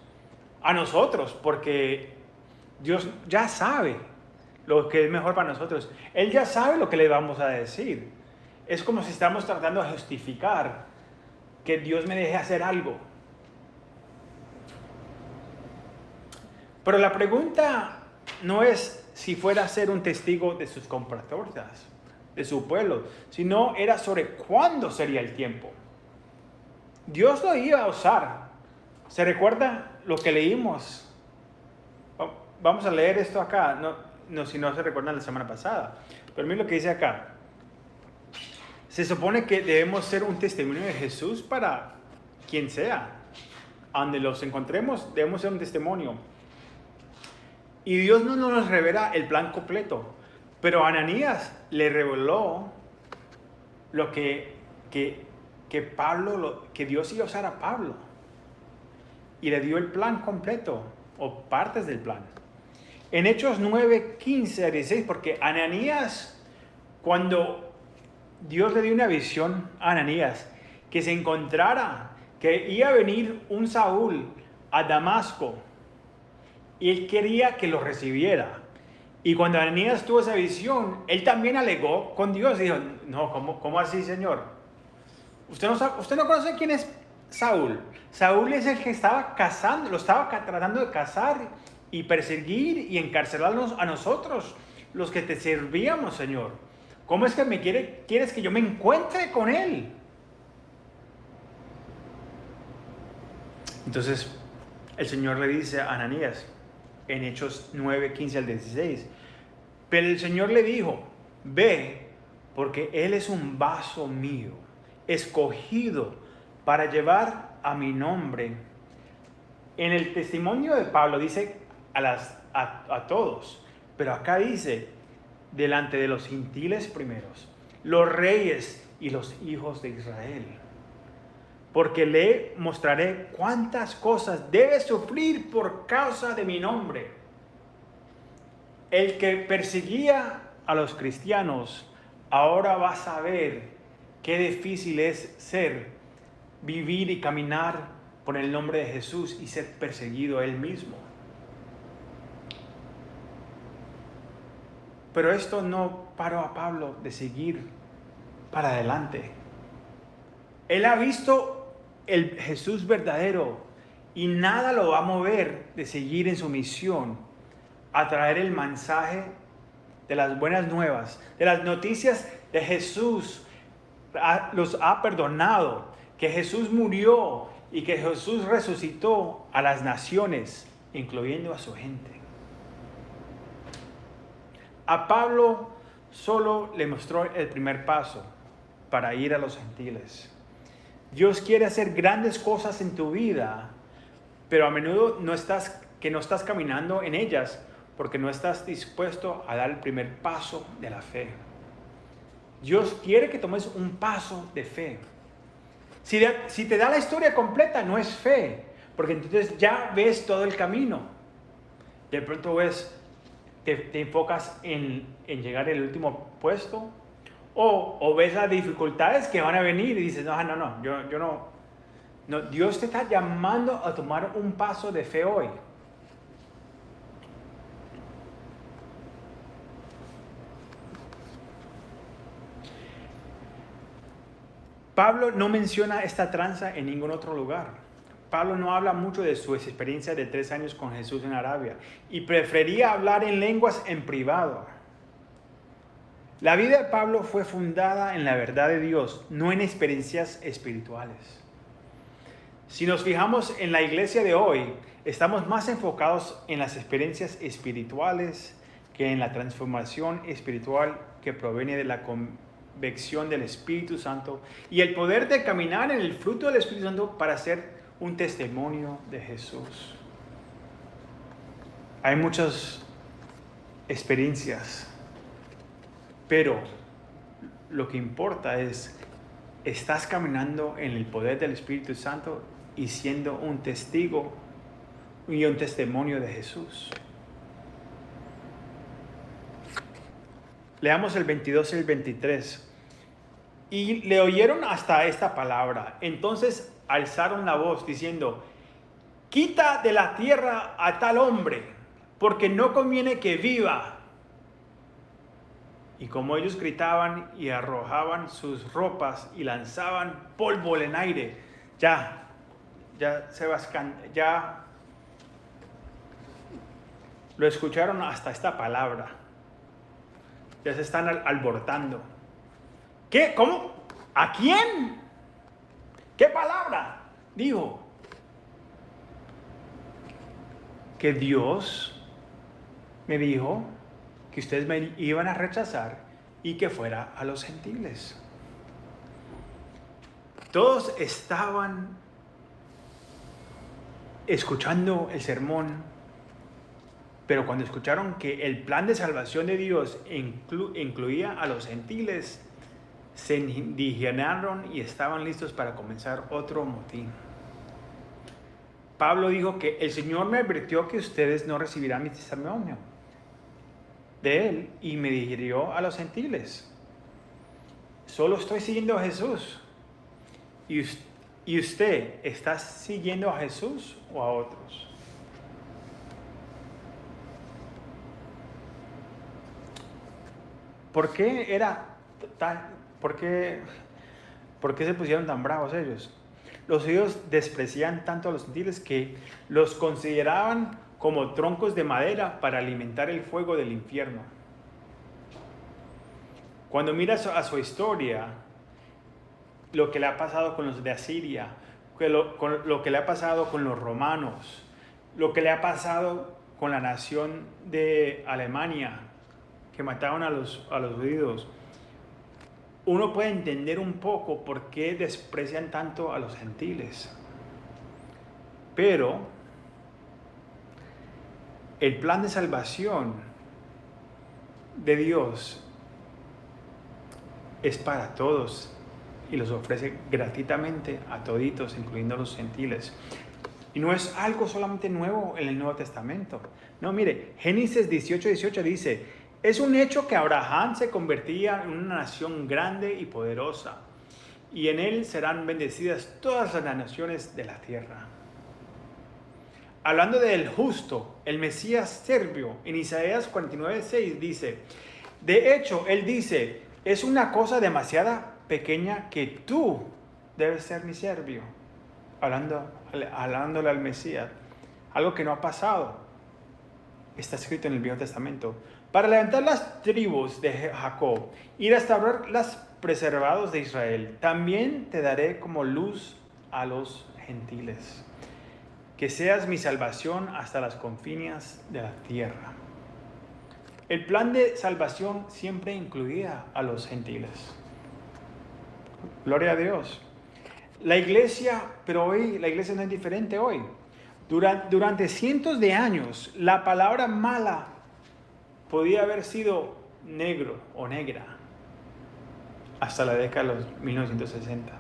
a nosotros, porque Dios ya sabe lo que es mejor para nosotros. Él ya sabe lo que le vamos a decir. Es como si estamos tratando de justificar que Dios me deje hacer algo. Pero la pregunta no es si fuera a ser un testigo de sus compatriotas, de su pueblo, sino era sobre cuándo sería el tiempo. Dios lo iba a usar. ¿Se recuerda lo que leímos? Vamos a leer esto acá, no si no se recuerdan la semana pasada. Pero miren lo que dice acá. Se supone que debemos ser un testimonio de Jesús para quien sea. Donde los encontremos, debemos ser un testimonio. Y Dios no nos revela el plan completo. Pero Ananías le reveló lo que Dios iba a usar a Pablo. Y le dio el plan completo, o partes del plan. En Hechos 9, 15 a 16, porque Ananías, cuando Dios le dio una visión a Ananías, que se encontrara, que iba a venir un Saúl a Damasco, y él quería que lo recibiera. Y cuando Ananías tuvo esa visión, él también alegó con Dios y dijo: no, ¿cómo así, Señor? Usted no conoce quién es Saúl. Saúl es el que estaba cazando, lo estaba tratando de cazar y perseguir y encarcelarnos a nosotros, los que te servíamos, Señor. ¿Cómo es que quieres que yo me encuentre con él? Entonces el Señor le dice a Ananías en Hechos 9, 15 al 16, pero el Señor le dijo: ve, porque él es un vaso mío, escogido para llevar a mi nombre. En el testimonio de Pablo dice a todos, pero acá dice: delante de los gentiles primeros, los reyes y los hijos de Israel. Porque le mostraré cuántas cosas debe sufrir por causa de mi nombre. El que perseguía a los cristianos ahora va a saber qué difícil es vivir y caminar por el nombre de Jesús y ser perseguido él mismo. Pero esto no paró a Pablo de seguir para adelante. Él ha visto el Jesús verdadero y nada lo va a mover de seguir en su misión, a traer el mensaje de las buenas nuevas, de las noticias de Jesús. Los ha perdonado, que Jesús murió y que Jesús resucitó a las naciones, incluyendo a su gente. A Pablo solo le mostró el primer paso para ir a los gentiles. Dios quiere hacer grandes cosas en tu vida, pero a menudo no estás caminando en ellas porque no estás dispuesto a dar el primer paso de la fe. Dios quiere que tomes un paso de fe. Si te da la historia completa, no es fe, porque entonces ya ves todo el camino. De pronto te enfocas en llegar al último puesto, o ves las dificultades que van a venir y dices: yo no. Dios te está llamando a tomar un paso de fe hoy. Pablo no menciona esta tranza en ningún otro lugar. Pablo no habla mucho de su experiencia de 3 años con Jesús en Arabia y prefería hablar en lenguas en privado. La vida de Pablo fue fundada en la verdad de Dios, no en experiencias espirituales. Si nos fijamos en la iglesia de hoy, estamos más enfocados en las experiencias espirituales que en la transformación espiritual que proviene de la convicción del Espíritu Santo y el poder de caminar en el fruto del Espíritu Santo para ser un testimonio de Jesús. Hay muchas experiencias, pero lo que importa es, ¿estás caminando en el poder del Espíritu Santo y siendo un testigo y un testimonio de Jesús? Leamos el 22 y el 23. Y le oyeron hasta esta palabra. Entonces alzaron la voz diciendo: quita de la tierra a tal hombre, porque no conviene que viva. Y como ellos gritaban y arrojaban sus ropas y lanzaban polvo en el aire, ya lo escucharon hasta esta palabra. Ya se están alborotando. ¿Qué? ¿Cómo? ¿A quién? ¿Qué palabra? Dijo que Dios me dijo que ustedes me iban a rechazar y que fuera a los gentiles. Todos estaban escuchando el sermón, pero cuando escucharon que el plan de salvación de Dios incluía a los gentiles, se indignaron y estaban listos para comenzar otro motín. Pablo dijo que el Señor me advirtió que ustedes no recibirán mi testimonio de Él y me dirigió a los gentiles. Solo estoy siguiendo a Jesús. ¿Y usted está siguiendo a Jesús o a otros? ¿Por qué se pusieron tan bravos ellos? Los judíos despreciaban tanto a los gentiles que los consideraban como troncos de madera para alimentar el fuego del infierno. Cuando miras a su historia, lo que le ha pasado con los de Asiria, lo que le ha pasado con los romanos, lo que le ha pasado con la nación de Alemania, que mataron a los judíos, uno puede entender un poco por qué desprecian tanto a los gentiles. Pero el plan de salvación de Dios es para todos y los ofrece gratuitamente a toditos, incluyendo a los gentiles. Y no es algo solamente nuevo en el Nuevo Testamento. No, mire, Génesis 18:18 dice: es un hecho que Abraham se convertía en una nación grande y poderosa, y en él serán bendecidas todas las naciones de la tierra. Hablando del justo, el Mesías serbio, en Isaías 49:6 dice: de hecho, él dice, es una cosa demasiado pequeña que tú debes ser mi siervo. Hablándole al Mesías, algo que no ha pasado. Está escrito en el Viejo Testamento. Para levantar las tribus de Jacob y restaurar las preservados de Israel, también te daré como luz a los gentiles. Que seas mi salvación hasta las confines de la tierra. El plan de salvación siempre incluía a los gentiles. Gloria a Dios. La iglesia, pero hoy la iglesia no es diferente hoy. Durante cientos de años, la palabra mala podía haber sido negro o negra hasta la década de los 1960.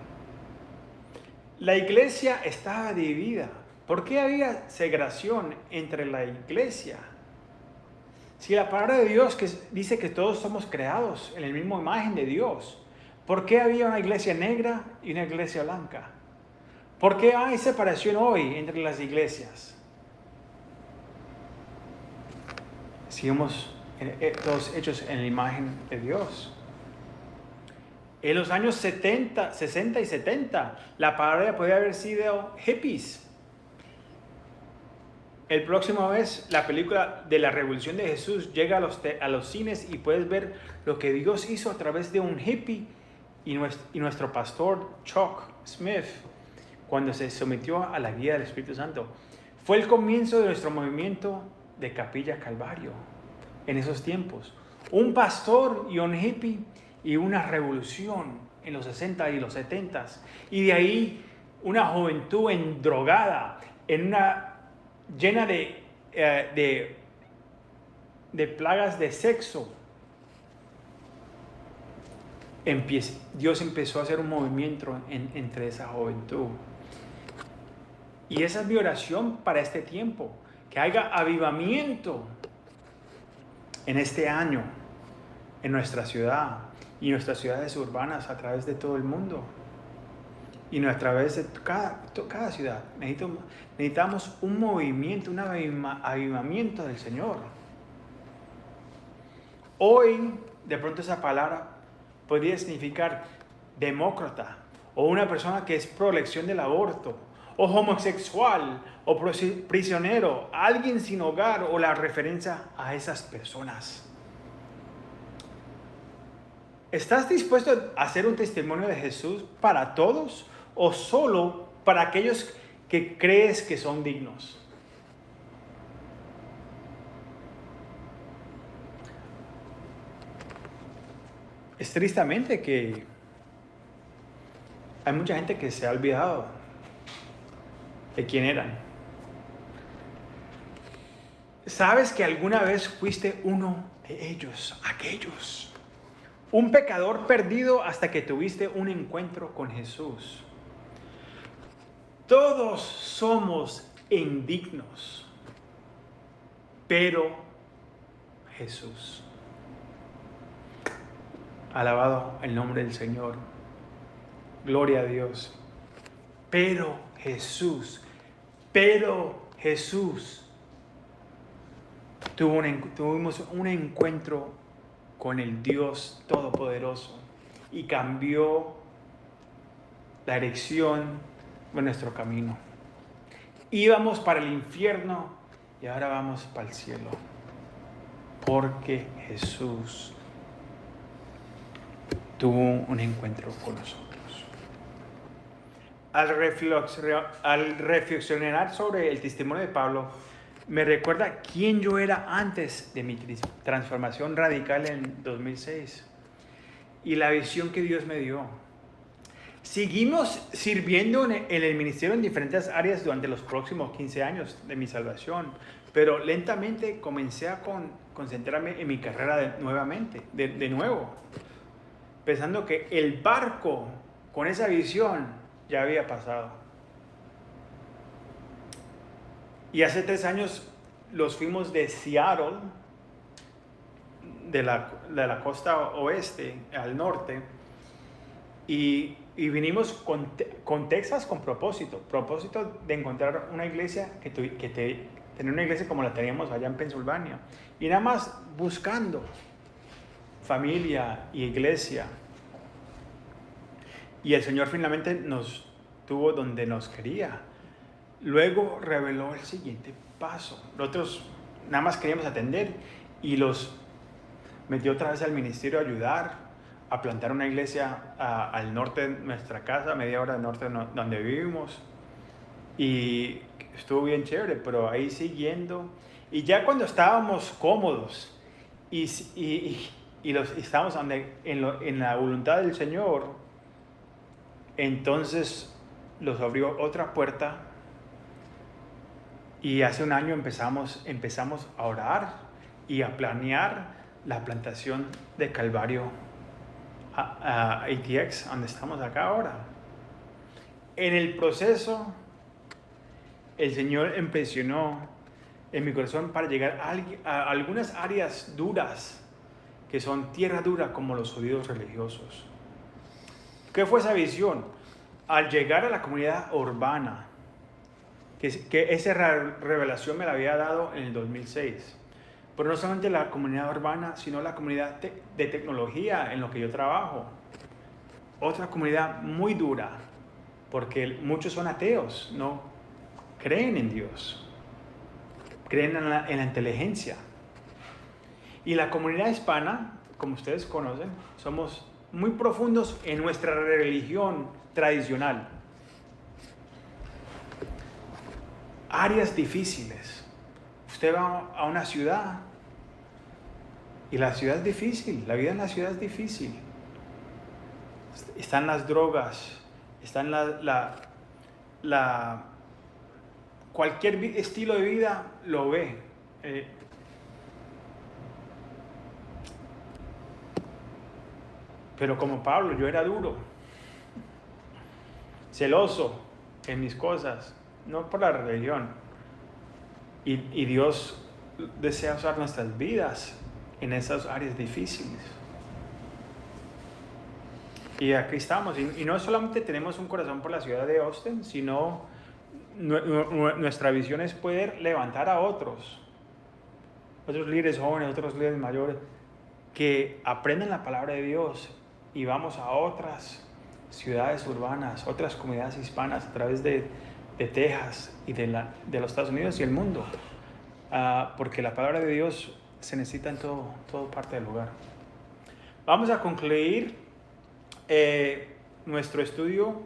La iglesia estaba dividida. ¿Por qué había segregación entre la iglesia? Si la palabra de Dios dice que todos somos creados en la misma imagen de Dios, ¿por qué había una iglesia negra y una iglesia blanca? ¿Por qué hay separación hoy entre las iglesias? Sigamos todos hechos en la imagen de Dios. En los años 60 y 70, la palabra podía haber sido hippies. El próximo vez, la película de la Revolución de Jesús llega a los cines y puedes ver lo que Dios hizo a través de un hippie y nuestro pastor Chuck Smith, cuando se sometió a la guía del Espíritu Santo. Fue el comienzo de nuestro movimiento de Capilla Calvario en esos tiempos. Un pastor y un hippie y una revolución en los 60 y los 70. Y de ahí una juventud endrogada, llena de plagas de sexo. Dios empezó a hacer un movimiento entre esa juventud. Y esa es mi oración para este tiempo, que haya avivamiento en este año, en nuestra ciudad y nuestras ciudades urbanas a través de todo el mundo. Y a través de cada ciudad. Necesitamos un movimiento, un avivamiento del Señor. Hoy, de pronto esa palabra podría significar demócrata, o una persona que es pro elección del aborto, o homosexual, o prisionero, alguien sin hogar, o la referencia a esas personas. ¿Estás dispuesto a hacer un testimonio de Jesús para todos o solo para aquellos que crees que son dignos? Es tristemente que hay mucha gente que se ha olvidado de quién eran. ¿Sabes que alguna vez fuiste uno de ellos, aquellos? Un pecador perdido hasta que tuviste un encuentro con Jesús. Todos somos indignos, pero Jesús. Alabado el nombre del Señor. Gloria a Dios. Pero Jesús tuvimos un encuentro con el Dios Todopoderoso y cambió la dirección de nuestro camino. Íbamos para el infierno y ahora vamos para el cielo, porque Jesús tuvo un encuentro con nosotros. Al reflexionar sobre el testimonio de Pablo, me recuerda quién yo era antes de mi transformación radical en 2006 y la visión que Dios me dio. Seguimos sirviendo en el ministerio en diferentes áreas durante los próximos 15 años de mi salvación, pero lentamente comencé a concentrarme en mi carrera nuevamente, de nuevo, pensando que el barco con esa visión ya había pasado. Y hace 3 años los fuimos de Seattle, de la costa oeste al norte, y vinimos con Texas con propósito de encontrar una iglesia tener una iglesia como la teníamos allá en Pensilvania, y nada más buscando familia y iglesia. Y el Señor finalmente nos tuvo donde nos quería. Luego reveló el siguiente paso. Nosotros nada más queríamos atender y los metió otra vez al ministerio a ayudar, a plantar una iglesia al norte de nuestra casa, a media hora del norte donde vivimos. Y estuvo bien chévere, pero ahí siguiendo. Y ya cuando estábamos cómodos y estábamos en la voluntad del Señor, entonces los abrió otra puerta. Y hace un año empezamos a orar y a planear la plantación de Calvario a ATX, donde estamos acá ahora. En el proceso, el Señor impresionó en mi corazón para llegar a algunas áreas duras, que son tierra dura, como los judíos religiosos. ¿Qué fue esa visión? Al llegar a la comunidad urbana, que esa revelación me la había dado en el 2006. Pero no solamente la comunidad urbana, sino la comunidad de tecnología en lo que yo trabajo. Otra comunidad muy dura, porque muchos son ateos, no creen en Dios, creen en la inteligencia. Y la comunidad hispana, como ustedes conocen, somos muy profundos en nuestra religión tradicional. áreas difíciles. Usted va a una ciudad y la ciudad es difícil, la vida en la ciudad es difícil. Están las drogas, están cualquier estilo de vida lo ve. Pero como Pablo, yo era duro, celoso en mis cosas, no por la religión. Y Dios desea usar nuestras vidas en esas áreas difíciles. Y aquí estamos. Y no solamente tenemos un corazón por la ciudad de Austin, sino nuestra visión es poder levantar a otros líderes jóvenes, otros líderes mayores, que aprendan la palabra de Dios y vamos a otras ciudades urbanas, otras comunidades hispanas a través de Texas y de los Estados Unidos y el mundo. Porque la palabra de Dios se necesita en todo parte del lugar. Vamos a concluir nuestro estudio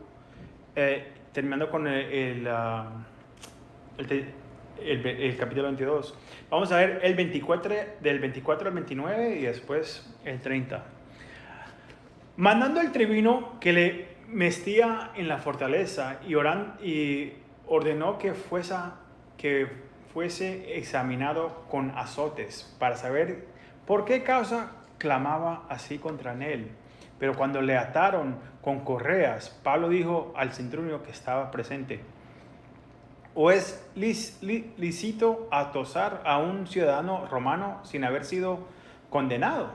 terminando con el capítulo 22. Vamos a ver el 24, del 24 al 29 y después el 30. Mandando al tribuno que le mestía en la fortaleza y ordenó que fuese examinado con azotes para saber por qué causa clamaba así contra él. Pero cuando le ataron con correas, Pablo dijo al centurión que estaba presente: ¿o es lícito atosar a un ciudadano romano sin haber sido condenado?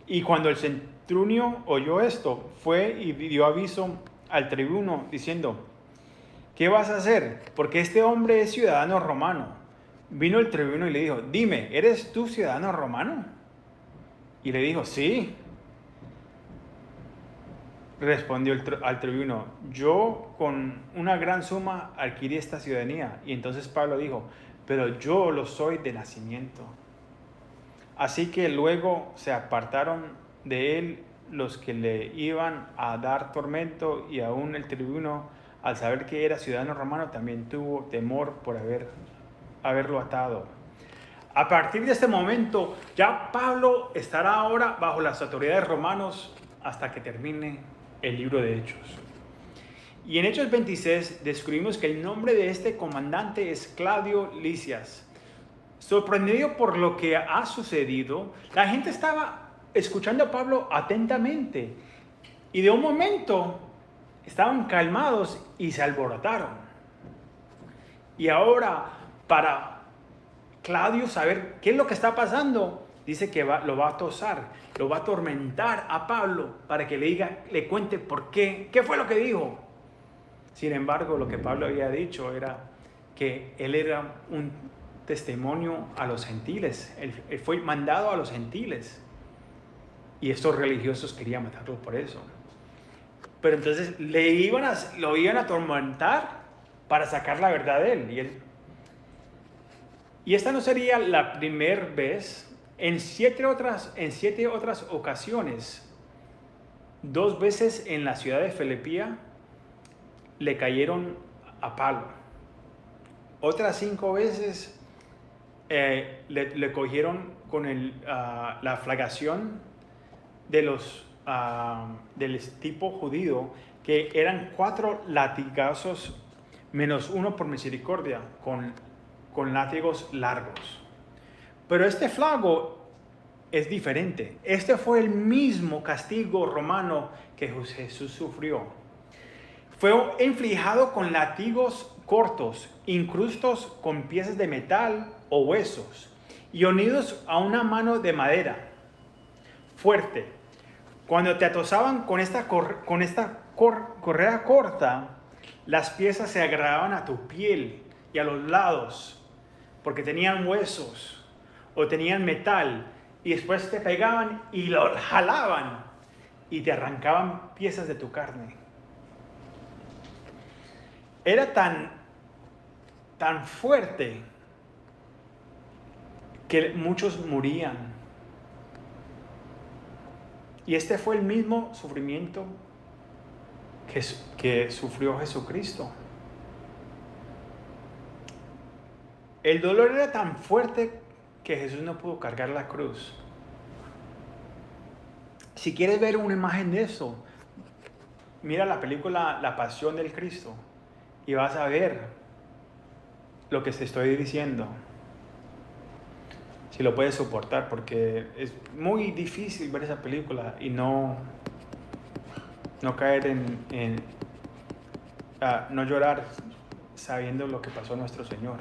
Y cuando el centurión oyó esto, fue y dio aviso al tribuno diciendo: ¿qué vas a hacer? Porque este hombre es ciudadano romano. Vino el tribuno y le dijo: dime, ¿eres tú ciudadano romano? Y le dijo: sí. Respondió al tribuno: yo con una gran suma adquirí esta ciudadanía. Y entonces Pablo dijo: pero yo lo soy de nacimiento. Así que luego se apartaron de él los que le iban a dar tormento, y aún el tribuno, al saber que era ciudadano romano, también tuvo temor por haberlo atado. A partir de este momento, ya Pablo estará ahora bajo las autoridades romanos hasta que termine el libro de Hechos. Y en Hechos 26 descubrimos que el nombre de este comandante es Claudio Lisias. Sorprendido por lo que ha sucedido, la gente estaba escuchando a Pablo atentamente. Y de un momento estaban calmados y se alborotaron. Y ahora, para Claudio saber qué es lo que está pasando, dice que lo va a atosar, lo va a atormentar a Pablo para que le cuente por qué fue lo que dijo. Sin embargo, lo que Pablo había dicho era que él era un testimonio a los gentiles. Él fue mandado a los gentiles. Y estos religiosos querían matarlo por eso. Pero entonces lo iban a atormentar para sacar la verdad de él. Y esta no sería la primera vez. En siete otras ocasiones, 2 veces en la ciudad de Filipía, le cayeron a Pablo. Otras 5 veces le cogieron con la flagación del tipo judío, que eran 4 latigazos menos 1 por misericordia, con látigos largos. Pero este flago es diferente. Este fue el mismo castigo romano que Jesús sufrió. Fue infligido con látigos cortos, incrustos con piezas de metal o huesos, y unidos a una mano de madera fuerte. Cuando te atosaban con esta correa corta, las piezas se agarraban a tu piel y a los lados, porque tenían huesos o tenían metal, y después te pegaban y lo jalaban y te arrancaban piezas de tu carne. Era tan fuerte que muchos morían. Y este fue el mismo sufrimiento que sufrió Jesucristo. El dolor era tan fuerte que Jesús no pudo cargar la cruz. Si quieres ver una imagen de eso, mira la película La Pasión del Cristo y vas a ver lo que te estoy diciendo. Si lo puedes soportar, porque es muy difícil ver esa película y no caer no llorar sabiendo lo que pasó a nuestro Señor.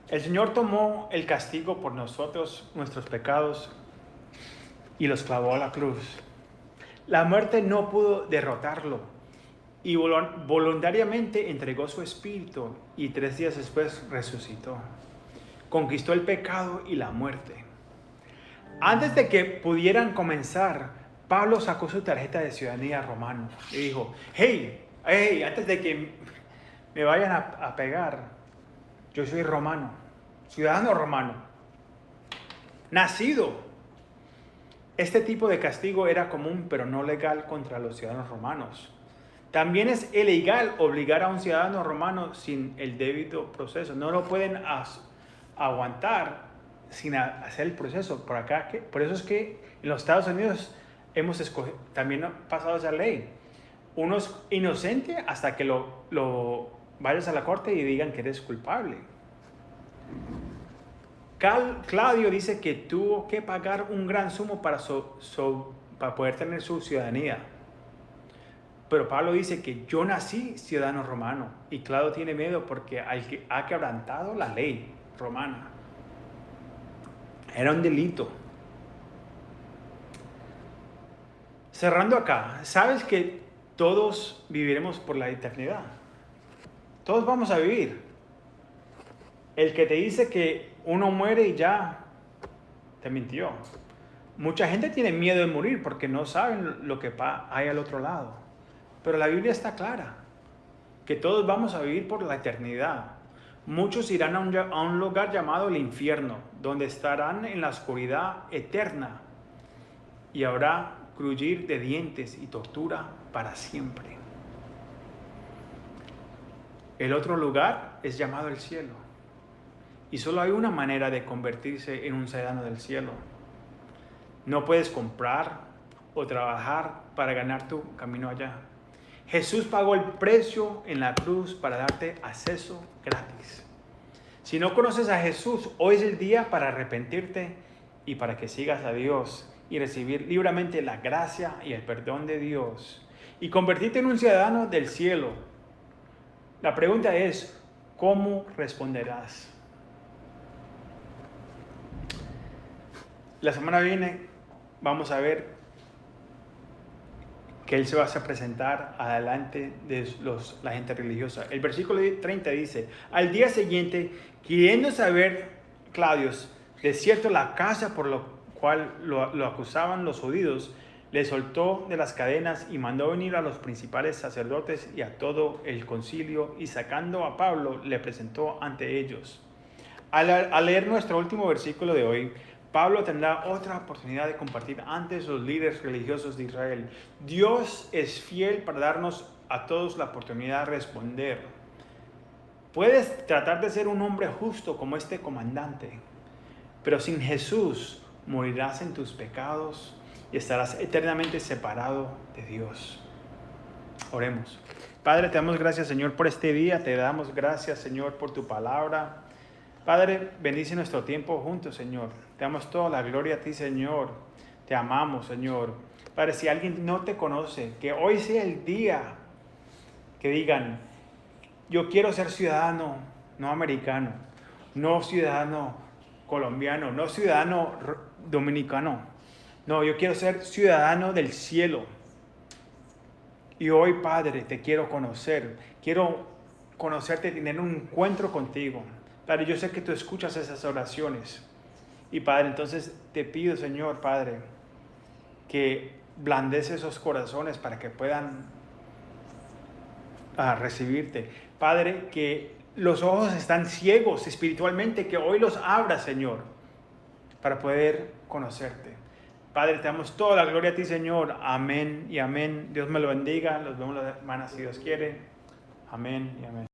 El Señor tomó el castigo por nosotros, nuestros pecados, y los clavó a la cruz. La muerte no pudo derrotarlo y voluntariamente entregó su espíritu y 3 días después resucitó. Conquistó el pecado y la muerte. Antes de que pudieran comenzar, Pablo sacó su tarjeta de ciudadanía romano y dijo: hey, antes de que me vayan a pegar, yo soy romano, ciudadano romano, nacido. Este tipo de castigo era común, pero no legal contra los ciudadanos romanos. También es ilegal obligar a un ciudadano romano sin el debido proceso. No lo pueden aguantar sin hacer el proceso. Por eso es que en los Estados Unidos también ha pasado esa ley. Uno es inocente hasta que lo vayas a la corte y digan que eres culpable. Claudio dice que tuvo que pagar un gran sumo para poder tener su ciudadanía. Pero Pablo dice que yo nací ciudadano romano y Claudio tiene miedo porque ha quebrantado la ley romana. Era un delito. Cerrando acá, ¿sabes que todos viviremos por la eternidad? Todos vamos a vivir. El que te dice que uno muere y ya, te mintió. Mucha gente tiene miedo de morir porque no saben lo que hay al otro lado. Pero la Biblia está clara, que todos vamos a vivir por la eternidad. Muchos irán a un lugar llamado el infierno, donde estarán en la oscuridad eterna y habrá crujir de dientes y tortura para siempre. El otro lugar es llamado el cielo. Y solo hay una manera de convertirse en un ciudadano del cielo. No puedes comprar o trabajar para ganar tu camino allá. Jesús pagó el precio en la cruz para darte acceso gratis. Si no conoces a Jesús, hoy es el día para arrepentirte y para que sigas a Dios y recibir libremente la gracia y el perdón de Dios y convertirte en un ciudadano del cielo. La pregunta es, ¿cómo responderás? La semana que viene vamos a ver que Él se va a presentar adelante de la gente religiosa. El versículo 30 dice: al día siguiente, queriendo saber Claudio de cierto la causa por lo cual lo acusaban los judíos, le soltó de las cadenas y mandó venir a los principales sacerdotes y a todo el concilio, y sacando a Pablo le presentó ante ellos. Al leer nuestro último versículo de hoy, Pablo tendrá otra oportunidad de compartir ante los líderes religiosos de Israel. Dios es fiel para darnos a todos la oportunidad de responder. Puedes tratar de ser un hombre justo como este comandante, pero sin Jesús morirás en tus pecados y estarás eternamente separado de Dios. Oremos. Padre, te damos gracias, Señor, por este día. Te damos gracias, Señor, por tu palabra. Padre, bendice nuestro tiempo juntos, Señor. Te damos toda la gloria a ti, Señor. Te amamos, Señor. Padre, si alguien no te conoce, que hoy sea el día que digan: yo quiero ser ciudadano, no americano, no ciudadano colombiano, no ciudadano dominicano. No, yo quiero ser ciudadano del cielo. Y hoy, Padre, te quiero conocer. Quiero conocerte, tener un encuentro contigo. Padre, yo sé que tú escuchas esas oraciones. Y Padre, entonces te pido, Señor, Padre, que blandece esos corazones para que puedan recibirte. Padre, que los ojos están ciegos espiritualmente, que hoy los abras, Señor, para poder conocerte. Padre, te damos toda la gloria a ti, Señor. Amén y amén. Dios me lo bendiga. Los vemos la semana si Dios quiere. Amén y amén.